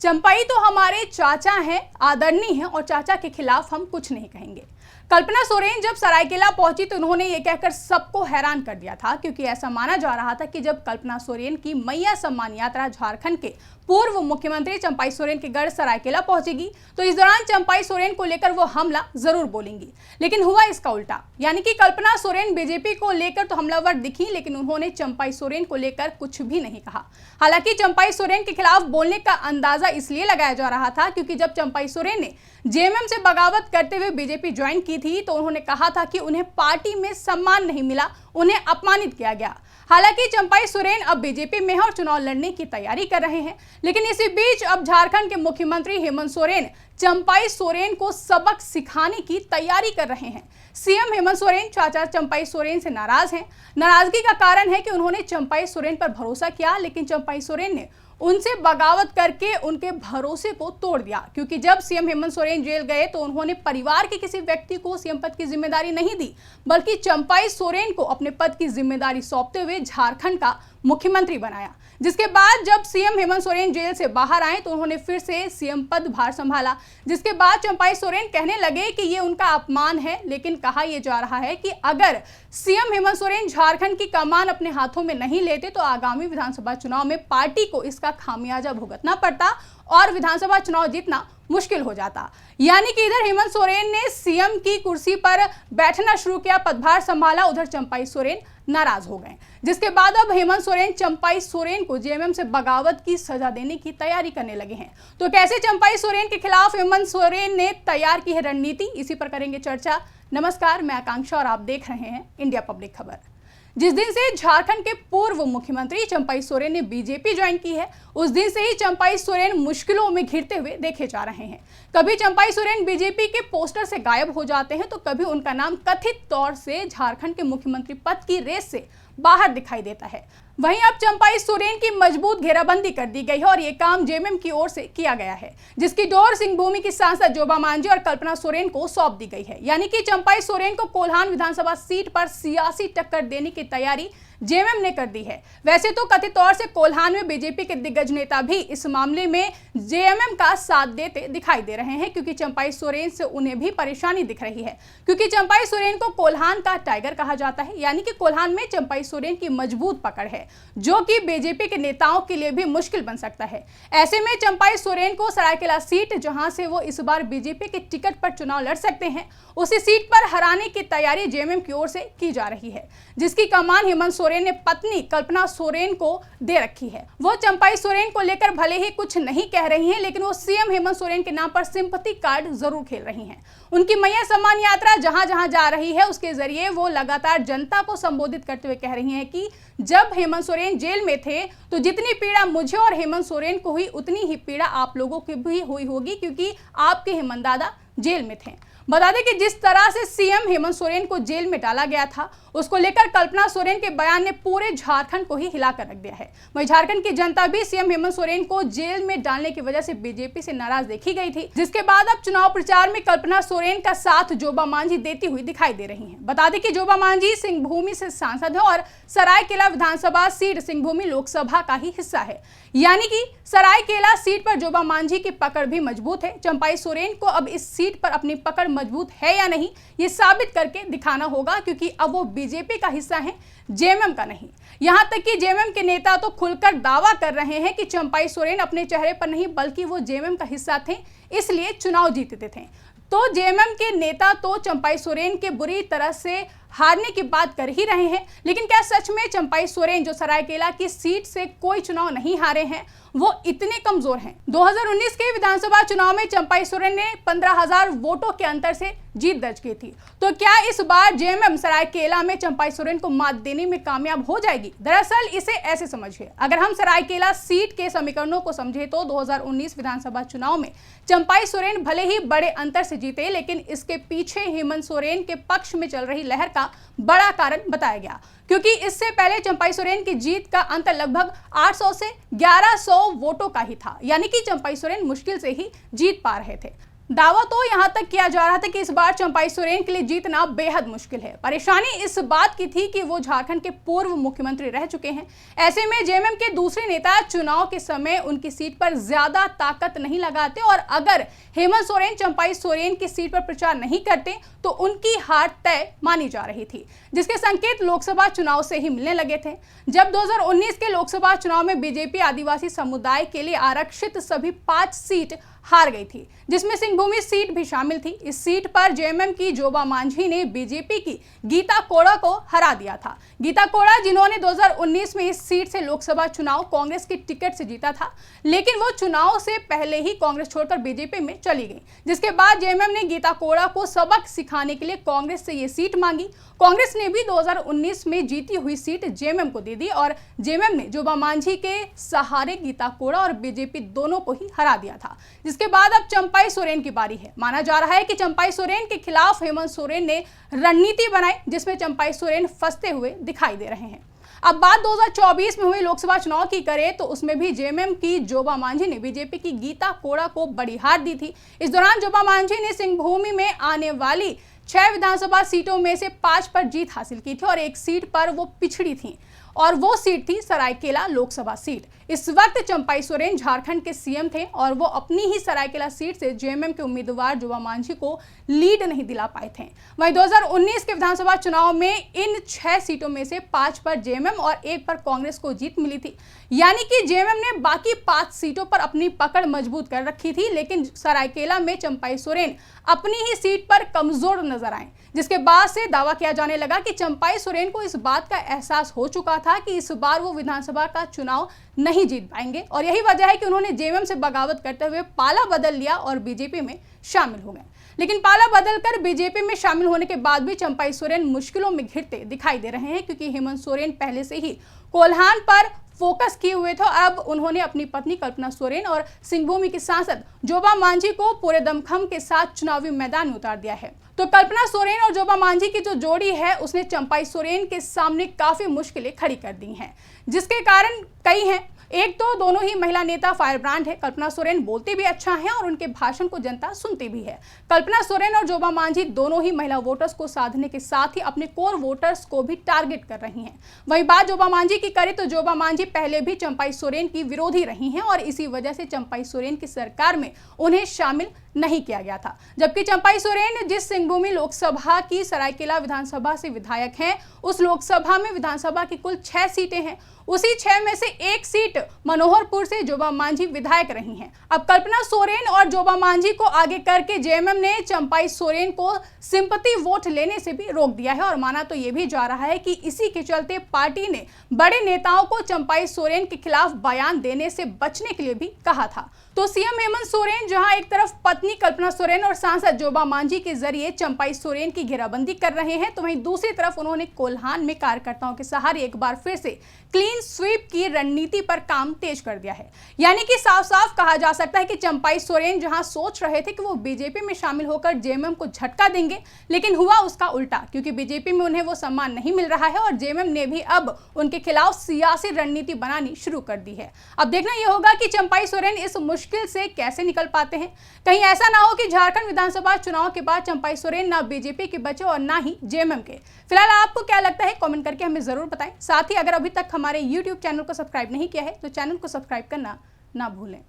चंपई तो हमारे चाचा हैं, आदरणीय हैं और चाचा के खिलाफ हम कुछ नहीं कहेंगे। कल्पना सोरेन जब सरायकेला पहुंची तो उन्होंने ये कहकर सबको हैरान कर दिया था, क्योंकि ऐसा माना जा रहा था कि जब कल्पना सोरेन की मैया सम्मान यात्रा झारखंड के पूर्व मुख्यमंत्री चंपई सोरेन के गढ़ सरायकेला पहुंचेगी तो इस दौरान चंपई सोरेन को लेकर वो हमला जरूर बोलेंगी। लेकिन हुआ इसका उल्टा, यानी कि कल्पना सोरेन बीजेपी को लेकर तो हमलावर दिखी, लेकिन उन्होंने चंपई सोरेन को लेकर कुछ भी नहीं कहा। हालांकि चंपई सोरेन के खिलाफ बोलने का अंदाजा इसलिए लगाया जा रहा था क्योंकि जब चंपई सोरेन ने जेएमएम से बगावत करते हुए बीजेपी ज्वाइन की थी तो उन्होंने कहा था कि उन्हें पार्टी में सम्मान नहीं मिला, उन्हें अपमानित किया गया। हालांकि चंपई सोरेन अब बीजेपी में है और चुनाव लड़ने की तैयारी कर रहे हैं, लेकिन इसी बीच अब झारखंड के मुख्यमंत्री हेमंत सोरेन चंपई सोरेन को सबक सिखाने की तैयारी कर रहे हैं। सीएम हेमंत सोरेन चाचा चंपई सोरेन से नाराज हैं। नाराजगी का कारण है कि उन्होंने चंपई सोरेन पर भरोसा किया, लेकिन चंपई सोरेन ने उनसे बगावत करके उनके भरोसे को तोड़ दिया। क्योंकि जब सीएम हेमंत सोरेन जेल गए तो उन्होंने परिवार के किसी व्यक्ति को सीएम पद की जिम्मेदारी नहीं दी, बल्कि चंपई सोरेन को अपने पद की जिम्मेदारी सौंपते हुए झारखंड का मुख्यमंत्री बनाया। जिसके बाद जब सीएम हेमंत सोरेन जेल से बाहर आए तो उन्होंने फिर से सीएम पद भार संभाला। जिसके बाद चंपई सोरेन कहने लगे कि ये उनका अपमान है, लेकिन कहा यह जा रहा है कि अगर सीएम हेमंत सोरेन झारखंड की कमान अपने हाथों में नहीं लेते तो आगामी विधानसभा चुनाव में पार्टी को इसका खामियाजा भुगतना पड़ता और विधानसभा चुनाव जीतना मुश्किल हो जाता। यानी कि इधर हेमंत सोरेन ने सीएम की कुर्सी पर बैठना शुरू किया, पदभार संभाला, उधर चंपई सोरेन नाराज हो गए। जिसके बाद अब हेमंत सोरेन चंपई सोरेन को जेएमएम से बगावत की सजा देने की तैयारी करने लगे हैं। तो कैसे चंपई सोरेन के खिलाफ हेमंत सोरेन ने तैयार की है रणनीति, इसी पर करेंगे चर्चा। नमस्कार, मैं आकांक्षा और आप देख रहे हैं इंडिया पब्लिक खबर। जिस दिन से झारखंड के पूर्व मुख्यमंत्री चंपई सोरेन ने बीजेपी ज्वाइन की है, उस दिन से ही चंपई सोरेन मुश्किलों में घिरते हुए देखे जा रहे हैं। कभी चंपई सोरेन बीजेपी के पोस्टर से गायब हो जाते हैं तो कभी उनका नाम कथित तौर से झारखंड के मुख्यमंत्री पद की रेस से बाहर दिखाई देता है। वहीं अब चंपई सोरेन की मजबूत घेराबंदी कर दी गई है और ये काम जेएमएम की ओर से किया गया है, जिसकी डोर सिंहभूमि की सांसद जोबा मांझी और कल्पना सोरेन को सौंप दी गई है। यानी कि चंपई सोरेन को कोल्हान विधानसभा सीट पर सियासी टक्कर देने की तैयारी जेएमएम ने कर दी है। वैसे तो कथित तौर से कोल्हान में बीजेपी के दिग्गज नेता भी इस मामले में जेएमएम का साथ देते दिखाई दे रहे हैं, क्योंकि चंपई सोरेन से उन्हें भी परेशानी दिख रही है। क्योंकि चंपई सोरेन को कोल्हान का टाइगर कहा जाता है, यानी कि कोल्हान में चंपई सोरेन की मजबूत पकड़ है, जो कि बीजेपी के नेताओं के लिए भी मुश्किल बन सकता है। ऐसे में चंपई सोरेन को सरायकेला सीट, जहां से वो इस बार बीजेपी के टिकट पर चुनाव लड़ सकते हैं, उसी सीट पर हराने की तैयारी जेएमएम की ओर से की जा रही है, जिसकी कमान हेमंत सोरेन ने पत्नी कल्पना सोरेन को दे रखी है। वो चंपई सोरेन को लेकर भले ही कुछ नहीं कह रही हैं, लेकिन वो सीएम हेमंत सोरेन के नाम पर सिंपैथी कार्ड जरूर खेल रही हैं। उनकी मैया सम्मान यात्रा जहां जहां जा रही है, उसके जरिए वो लगातार जनता को संबोधित करते हुए कह रही हैं कि जब हेमंत सोरेन जेल में थे तो जितनी पीड़ा मुझे और हेमंत सोरेन को हुई, उतनी ही पीड़ा आप लोगों की भी हुई होगी, क्योंकि आपके हेमंत दादा जेल में थे। बता दें कि जिस तरह से सीएम हेमंत सोरेन को जेल में डाला गया था, उसको लेकर कल्पना सोरेन के बयान ने पूरे झारखंड को ही हिलाकर रख दिया है। वहीं झारखंड की जनता भी सीएम हेमंत सोरेन को जेल में डालने की वजह से बीजेपी से नाराज देखी गई थी, जिसके बाद अब चुनाव प्रचार में कल्पना सोरेन का साथ जोबा मांझी देती हुई दिखाई दे रही हैं। बता दें कि जोबा मांझी सिंहभूमि से सांसद है और सरायकेला विधानसभा सीट सिंहभूमि लोकसभा का ही हिस्सा है। यानी कि सरायकेला सीट पर जोबा मांझी की पकड़ भी मजबूत है। चंपई सोरेन को अब इस सीट पर अपनी पकड़ मजबूत है या नहीं, ये साबित करके दिखाना होगा, क्योंकि अब वो बीजेपी का हिस्सा है, जेएमएम का नहीं। यहां तक कि जेएमएम के नेता तो खुलकर दावा कर रहे हैं कि चंपई सोरेन अपने चेहरे पर नहीं बल्कि वो जेएमएम का हिस्सा थे, इसलिए चुनाव जीतते थे। तो जेएमएम के नेता तो चंपई सोरेन के बुरी तरह से हारने की बात कर ही रहे हैं, लेकिन क्या सच में चंपई सोरेन, जो सरायकेला की सीट से कोई चुनाव नहीं हारे हैं, वो इतने कमजोर हैं? 2019 के विधानसभा चुनाव में चंपई सोरेन ने 15,000 वोटों के अंतर से जीत दर्ज की थी। तो क्या इस बार जेएमएम सरायकेला में चंपई सोरेन को मात देने में कामयाब हो जाएगी? दरअसल इसे ऐसे समझिए, अगर हम सरायकेला सीट के समीकरणों को समझे तो 2019 विधानसभा चुनाव में चंपई सोरेन भले ही बड़े अंतर से जीते, लेकिन इसके पीछे हेमंत सोरेन के पक्ष में चल रही लहर का बड़ा कारण बताया गया, क्योंकि इससे पहले चंपई सोरेन की जीत का अंतर लगभग 800 से 1100 वोटों का ही था। यानी कि चंपई सोरेन मुश्किल से ही जीत पा रहे थे। दावा तो यहां तक किया जा रहा था कि इस बार चंपाई सोरेन के लिए जीतना बेहद मुश्किल है। परेशानी इस बात की थी कि वो झारखंड के पूर्व मुख्यमंत्री रह चुके हैं। ऐसे में जेएमएम के दूसरे नेता चुनाव के समय उनकी सीट पर ज्यादा ताकत नहीं लगाते और अगर हेमंत सोरेन चंपाई सोरेन की सीट पर प्रचार नहीं करते तो उनकी हार तय मानी जा रही थी, जिसके संकेत लोकसभा चुनाव से ही मिलने लगे थे। जब 2019 के लोकसभा चुनाव में बीजेपी आदिवासी समुदाय के लिए आरक्षित सभी 5 सीट हार गई थी, जिसमें सिंहभूमि सीट भी शामिल थी। इस सीट पर जेएमएम की जोबा मांझी ने बीजेपी की गीता कोड़ा को हरा दिया था। गीता कोड़ा जिन्होंने 2019 में इस सीट से लोकसभा चुनाव कांग्रेस की टिकट से जीता था, लेकिन वो चुनाव से पहले ही कांग्रेस छोड़कर बीजेपी में चली गई, जिसके बाद जेएमएम ने गीता कोड़ा को सबक सिखाने के लिए कांग्रेस से ये सीट मांगी। कांग्रेस ने भी 2019 में जीती हुई सीट जेएमएम को दे दी और जेएमएम ने जोबा मांझी के सहारे गीता कोड़ा और बीजेपी दोनों को ही हरा दिया था। जिसके बाद अब चंपाई सोरेन की बारी है। माना जा रहा है कि चंपाई सोरेन के खिलाफ हेमंत सोरेन ने रणनीति बनाई, जिसमें चंपाई सोरेन फंसते हुए दिखाई दे रहे हैं। अब बात 2024 में हुई लोकसभा चुनाव की करें तो उसमें भी जेएमएम की जोबा मांझी ने बीजेपी की गीता कोड़ा को बड़ी हार दी थी। इस दौरान जोबा मांझी ने सिंहभूमि में आने वाली 6 विधानसभा सीटों में से 5 पर जीत हासिल की थी और एक सीट पर वो पिछड़ी थी और वो सीट थी सरायकेला लोकसभा सीट। इस वक्त चंपाई सोरेन झारखंड के सीएम थे और वो अपनी ही सरायकेला सीट से जेएमएम के उम्मीदवार जोबा मांझी को लीड नहीं दिला पाए थे। वहीं 2019 के विधानसभा चुनाव में इन 6 सीटों में से 5 पर जेएमएम और 1 पर कांग्रेस को जीत मिली थी, यानी कि जेएमएम ने बाकी 5 सीटों पर अपनी पकड़ मजबूत कर रखी थी। लेकिन सरायकेला में चंपाई सोरेन अपनी ही सीट पर कमजोर नजर आए, जिसके बाद से दावा किया जाने लगा कि चंपाई सोरेन को इस बात का एहसास हो चुका था कि इस बार वो विधानसभा का चुनाव नहीं जीत पाएंगे और यही वजह है कि उन्होंने जेएमएम से बगावत करते हुए पाला बदल लिया और बीजेपी में शामिल हो गए। लेकिन पाला बदलकर बीजेपी में शामिल होने के बाद भी चंपाई सोरेन मुश्किलों में घिरते दिखाई दे रहे हैं, क्योंकि हेमंत सोरेन पहले से ही कोल्हान पर फोकस किए हुए थे। अब उन्होंने अपनी पत्नी कल्पना सोरेन और सिंहभूमि के सांसद जोबा मांझी को पूरे दमखम के साथ चुनावी मैदान में उतार दिया है। तो कल्पना सोरेन और जोबा मांझी की जो जोड़ी है उसने चंपाई सोरेन के सामने काफी मुश्किलें खड़ी कर दी हैं, जिसके कारण कई हैं। एक तो दोनों ही महिला नेता फायर ब्रांड है। कल्पना सोरेन बोलती भी अच्छा है और उनके भाषण को जनता सुनती भी है। कल्पना सोरेन और जोबा मांझी दोनों ही महिला वोटर्स को साधने के साथ ही अपने कोर वोटर्स को भी टारगेट कर रही हैं। वहीं बात जोबा मांझी की करें तो जोबा मांझी पहले भी चंपाई सोरेन की विरोधी रही हैं और इसी वजह से चंपाई सोरेन की सरकार में उन्हें शामिल नहीं किया गया था। जबकि चंपाई सोरेन जिस सिंहभूमि लोकसभा की सरायकेला विधानसभा से विधायक हैं, उस लोकसभा में विधानसभा की कुल 6 सीटें हैं। उसी 6 में से 1 सीट मनोहरपुर से जोबा मांझी विधायक रही हैं। अब कल्पना सोरेन और जोबा मांझी को आगे करके जेएमएम ने चंपाई सोरेन को सिंपैथी वोट लेने से भी रोक दिया है और माना तो ये भी जा रहा है कि इसी के चलते पार्टी ने बड़े नेताओं को चंपाई सोरेन के खिलाफ बयान देने से बचने के लिए भी कहा था। तो सीएम हेमंत सोरेन जहां एक तरफ पत्नी कल्पना सोरेन और सांसद जोबा मांझी के जरिए चंपाई सोरेन की घेराबंदी कर रहे हैं, तो वहीं दूसरी तरफ उन्होंने कोल्हान में कार्यकर्ताओं के सहारे एक बार फिर से क्लीन स्वीप की रणनीति पर काम तेज कर दिया है। यानी कि साफ साफ कहा जा सकता है कि चंपाई सोरेन जहां सोच रहे थे कि वो बीजेपी में शामिल होकर जेएमएम को झटका देंगे, लेकिन हुआ उसका उल्टा, क्योंकि बीजेपी में उन्हें वो सम्मान नहीं मिल रहा है और जेएमएम ने भी अब उनके खिलाफ सियासी रणनीति बनानी शुरू कर दी है। अब देखना यह होगा कि चंपाई सोरेन इस मुश्किल से कैसे निकल पाते हैं। कहीं ऐसा ना हो कि झारखंड विधानसभा चुनाव के बाद चंपाई सोरेन ना बीजेपी के बचे और ना ही जेएमएम के। फिलहाल आपको क्या लगता है, कमेंट करके हमें जरूर बताएं। साथ ही अगर अभी तक हमारे YouTube चैनल को सब्सक्राइब नहीं किया है तो चैनल को सब्सक्राइब करना ना भूलें।